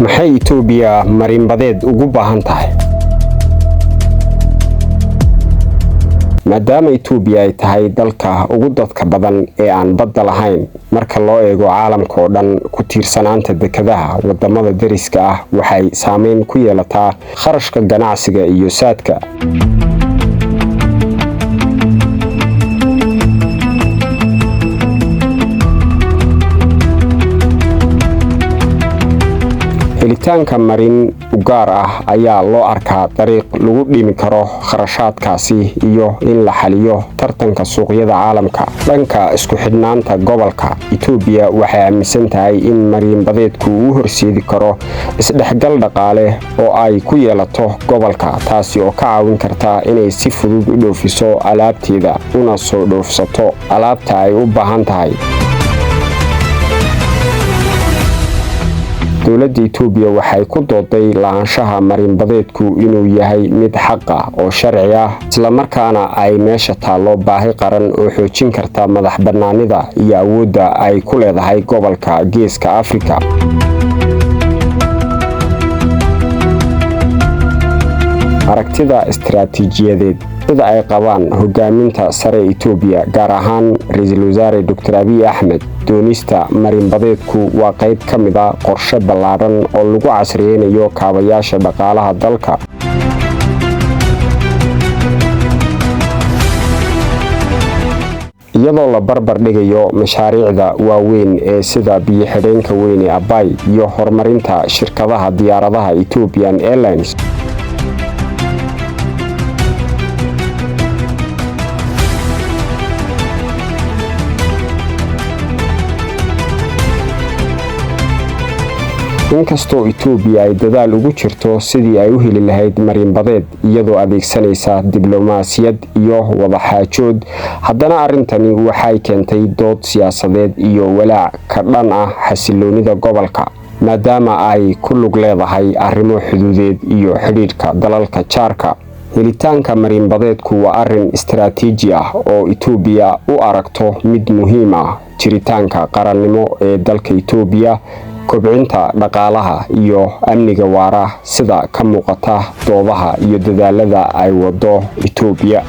maxay Itoobiya marinbadeed ugu baahan tahay? maadaama Itoobiya ay tahay dalka ugu dadka badan ee aan badda lahayn marka loo eego caalamka oo dhan, ku tiirsanaanta dekedaha wadamada dariska ah waxay saameyn ku yeelataa kharashka ganacsiga iyo saadka. helitaanka marin u gaar ah ayaa loo arkaa dariiq lagu dhimi karo kharashaadkaasi iyo in la xaliyo tartanka suuqyada caalamka. dhanka isku xidhnaanta gobolka, Itoobiya waxay aaminsan tahay in marinbadeedku uu horseedi karo isdhexgal dhaqaale oo ay ku yeelato gobolka, taasi oo ka caawin karta inay si fudud u dhoofiso alaabteeda una soo dhoofsato alaabta ay u baahan tahay. dowladda Itoobiya waxay ku dooday laanshaha marinbadeedku inuu yahay mid xaq ah oo sharci ah, isla markaana ay meesha taalo baahi qaran oo xoojin karta madax-bannaanida iyo awoodda ay ku leedahay gobolka Geeska Afrika. aragtida istiraatiijiyadeed sida ay qabaan hogaaminta sare Itoobiya, gaar ahaan Ra'iisul Wasaare Dr. Abiy Ahmed, doonista marinbadeedku waa qayb ka mid ah qorshe ballaaran oo lagu casriyeynayo kaabayaasha dhaqaalaha dalka. iyadoo la barbar dhigayo mashaariicda waaweyn ee sida biyo-xidheenka weyn ee Abyei iyo horumarinta shirkadaha diyaaradaha Ethiopian Airlines. inkastoo Itoobiya ay dadaal ugu jirto sidii ay u heli lahayd marinbadeed iyadoo adeegsanaysa diblomaasiyad iyo wadaxaajood, haddana arrintani waxay keentay dood siyaasadeed iyo walaac ka dhan ah xasiloonida gobolka, maadaama ay ku lug leedahay arrimo xuduudeed iyo xidhiidhka dalalka jaarka. helitaanka marinbadeedku waa arrin istiraatiiji ah oo Itoobiya u aragto mid muhiim ah jiritaanka qarannimo ee dalka Itoobiya, kobcinta dhaqaalaha iyo amniga waara sida ka muuqata doodaha iyo dadaalada ay wado Itoobiya.